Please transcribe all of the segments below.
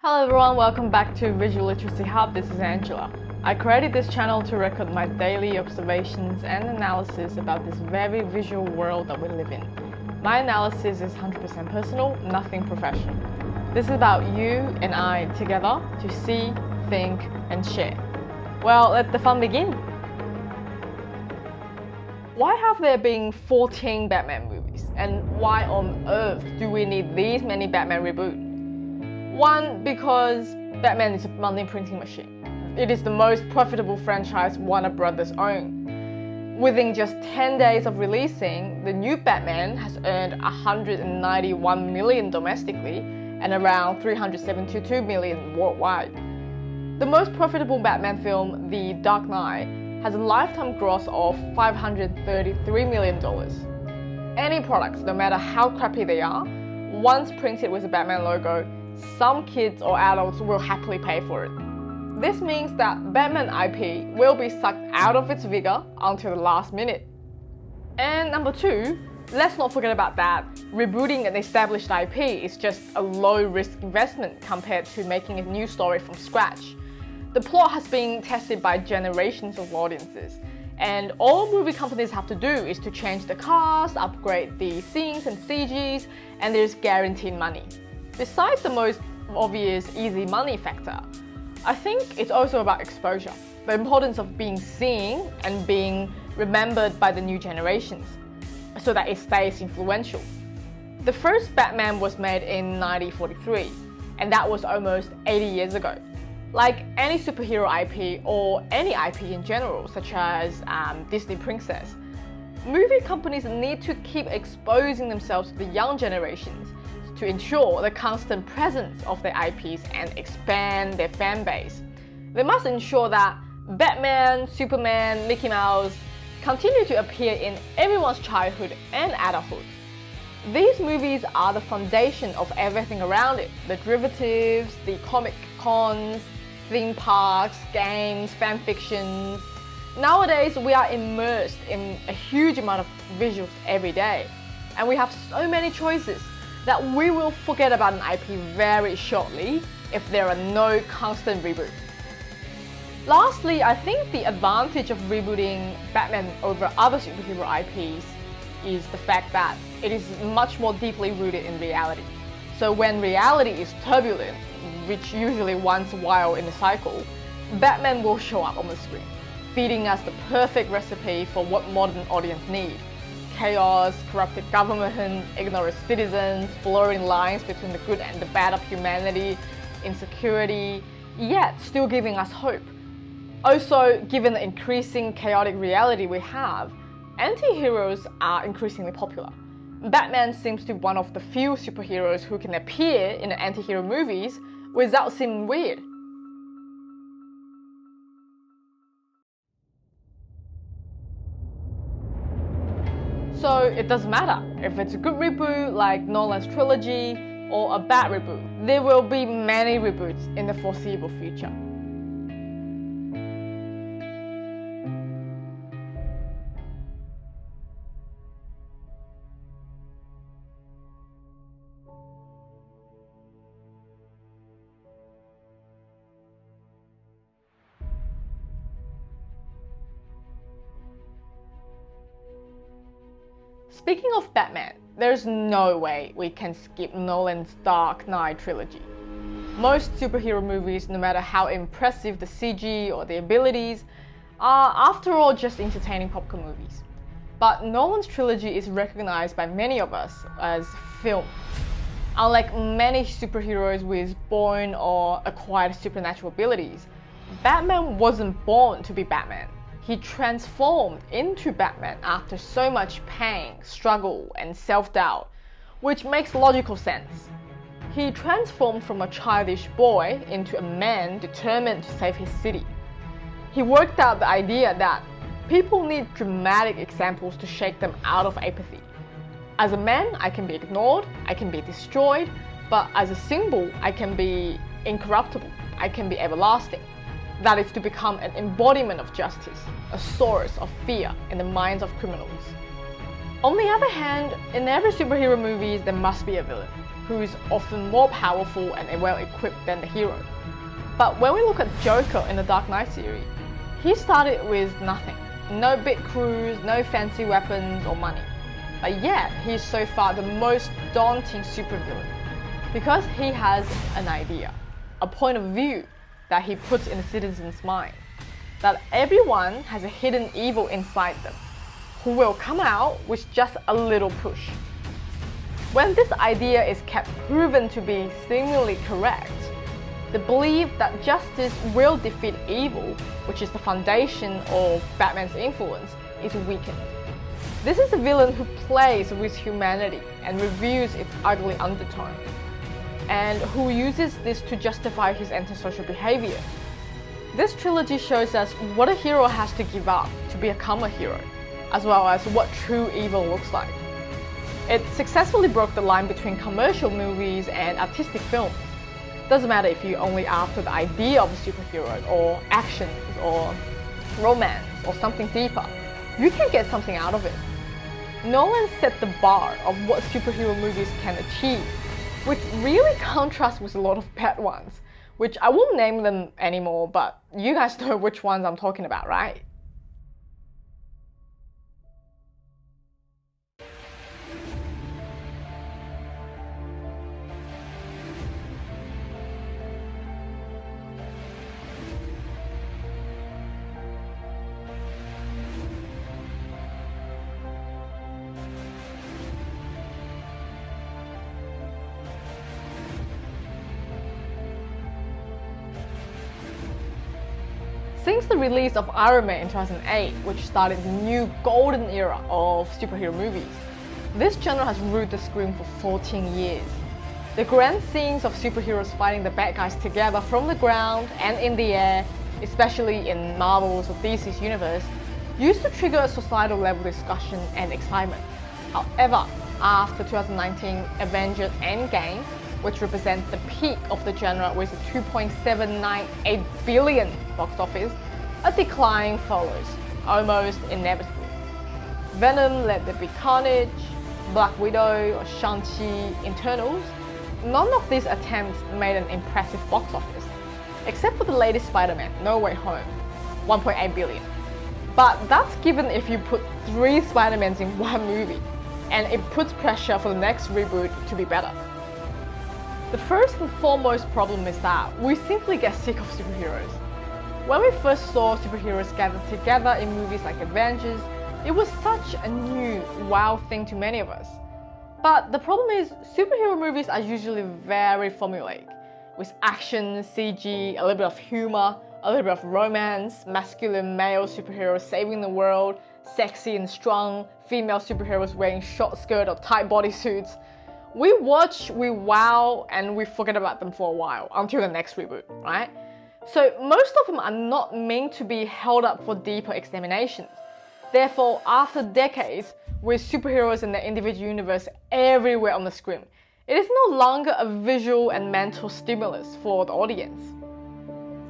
Hello everyone, welcome back to Visual Literacy Hub. This is Angela. I created this channel to record my daily observations and analysis about this very visual world that we live in. My analysis is 100% personal, nothing professional. This is about you and I together to see, think and share. Well, let the fun begin. Why have there been 14 Batman movies? And why on earth do we need these many Batman reboots? One, because Batman is a money printing machine. It is the most profitable franchise Warner Brothers own. Within just 10 days of releasing, the new Batman has earned $191 million domestically and around $372 million worldwide. The most profitable Batman film, The Dark Knight, has a lifetime gross of $533 million. Any products, no matter how crappy they are, once printed with a Batman logo, some kids or adults will happily pay for it. This means that Batman IP will be sucked out of its vigor until the last minute. And number two, let's not forget about that. Rebooting an established IP is just a low-risk investment compared to making a new story from scratch. The plot has been tested by generations of audiences, and all movie companies have to do is to change the cast, upgrade the scenes and CGs, and there's guaranteed money. Besides the most obvious easy money factor, I think it's also about exposure, the importance of being seen and being remembered by the new generations, so that it stays influential. The first Batman was made in 1943, and that was almost 80 years ago. Like any superhero IP or any IP in general, such as Disney Princess, movie companies need to keep exposing themselves to the young generations to ensure the constant presence of their IPs and expand their fan base. They must ensure that Batman, Superman, Mickey Mouse continue to appear in everyone's childhood and adulthood. These movies are the foundation of everything around it, the derivatives, the comic cons, theme parks, games, fan fictions. Nowadays, we are immersed in a huge amount of visuals every day, and we have so many choices that we will forget about an IP very shortly if there are no constant reboots. Lastly, I think the advantage of rebooting Batman over other superhero IPs is the fact that it is much more deeply rooted in reality. So when reality is turbulent, which usually once a while in a cycle, Batman will show up on the screen, feeding us the perfect recipe for what modern audience need. Chaos, corrupted government, ignorant citizens, blurring lines between the good and the bad of humanity, insecurity, yet still giving us hope. Also, given the increasing chaotic reality we have, anti-heroes are increasingly popular. Batman seems to be one of the few superheroes who can appear in anti-hero movies without seeming weird. So it doesn't matter if it's a good reboot like Nolan's Trilogy or a bad reboot. There will be many reboots in the foreseeable future. Speaking of Batman, there's no way we can skip Nolan's Dark Knight trilogy. Most superhero movies, no matter how impressive the CG or the abilities, are after all just entertaining popcorn movies. But Nolan's trilogy is recognized by many of us as film. Unlike many superheroes with born or acquired supernatural abilities, Batman wasn't born to be Batman. He transformed into Batman after so much pain, struggle, and self-doubt, which makes logical sense. He transformed from a childish boy into a man determined to save his city. He worked out the idea that people need dramatic examples to shake them out of apathy. As a man, I can be ignored, I can be destroyed, but as a symbol, I can be incorruptible, I can be everlasting. That is to become an embodiment of justice, a source of fear in the minds of criminals. On the other hand, in every superhero movie there must be a villain, who is often more powerful and well-equipped than the hero. But when we look at Joker in the Dark Knight series, he started with nothing. No big crews, no fancy weapons or money. But yet, he's so far the most daunting supervillain because he has an idea, a point of view that he puts in the citizens' mind, that everyone has a hidden evil inside them, who will come out with just a little push. When this idea is kept proven to be seemingly correct, the belief that justice will defeat evil, which is the foundation of Batman's influence, is weakened. This is a villain who plays with humanity and reveals its ugly undertone, and who uses this to justify his antisocial behavior. This trilogy shows us what a hero has to give up to become a hero, as well as what true evil looks like. It successfully broke the line between commercial movies and artistic films. Doesn't matter if you're only after the idea of a superhero, or action, or romance, or something deeper. You can get something out of it. Nolan set the bar of what superhero movies can achieve, which really contrasts with a lot of bad ones, which I won't name them anymore, but you guys know which ones I'm talking about, right? Since the release of Iron Man in 2008, which started the new golden era of superhero movies, this genre has ruled the screen for 14 years. The grand scenes of superheroes fighting the bad guys together from the ground and in the air, especially in Marvel's or DC's universe, used to trigger a societal level discussion and excitement. However, after 2019 Avengers Endgame, which represents the peak of the genre with a $2.798 billion box office, a decline follows, almost inevitably. Venom, Let There Be Carnage, Black Widow, or Shang-Chi, Eternals, none of these attempts made an impressive box office, except for the latest Spider-Man, No Way Home, $1.8 billion. But that's given if you put 3 Spider-Mans in one movie, and it puts pressure for the next reboot to be better. The first and foremost problem is that we simply get sick of superheroes. When we first saw superheroes gathered together in movies like Avengers, it was such a new, wow thing to many of us. But the problem is, superhero movies are usually very formulaic, with action, CG, a little bit of humor, a little bit of romance, masculine male superheroes saving the world, sexy and strong, female superheroes wearing short skirt or tight bodysuits. We watch, we wow, and we forget about them for a while, until the next reboot, right? So most of them are not meant to be held up for deeper examinations. Therefore, after decades, with superheroes in their individual universe everywhere on the screen, it is no longer a visual and mental stimulus for the audience.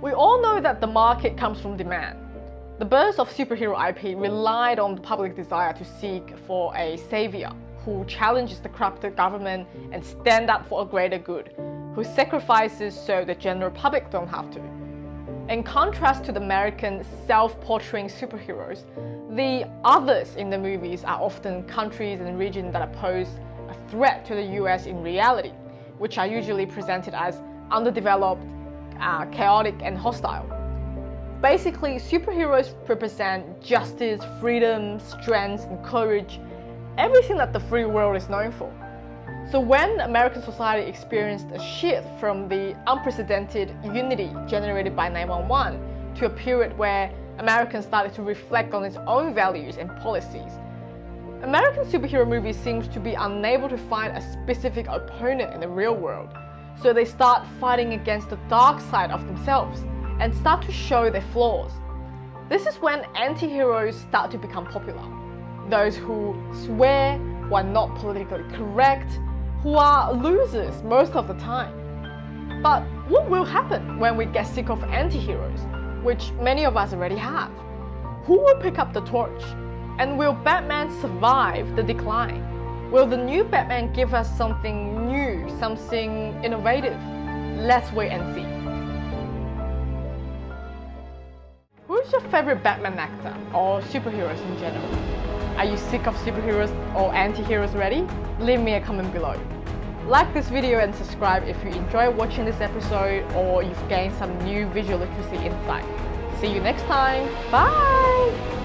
We all know that the market comes from demand. The birth of superhero IP relied on the public desire to seek for a savior who challenges the corrupted government and stand up for a greater good, who sacrifices so the general public don't have to. In contrast to the American self-portraying superheroes, the others in the movies are often countries and regions that pose a threat to the US in reality, which are usually presented as underdeveloped, chaotic and hostile. Basically, superheroes represent justice, freedom, strength and courage, everything that the free world is known for. So when American society experienced a shift from the unprecedented unity generated by 911 to a period where Americans started to reflect on its own values and policies, American superhero movies seems to be unable to find a specific opponent in the real world. So they start fighting against the dark side of themselves and start to show their flaws. This is when anti-heroes start to become popular. Those who swear, who are not politically correct, who are losers most of the time. But what will happen when we get sick of anti-heroes, which many of us already have? Who will pick up the torch? And will Batman survive the decline? Will the new Batman give us something new, something innovative? Let's wait and see. Who's your favorite Batman actor or superheroes in general? Are you sick of superheroes or anti-heroes already? Leave me a comment below. Like this video and subscribe if you enjoy watching this episode or you've gained some new visual literacy insight. See you next time. Bye!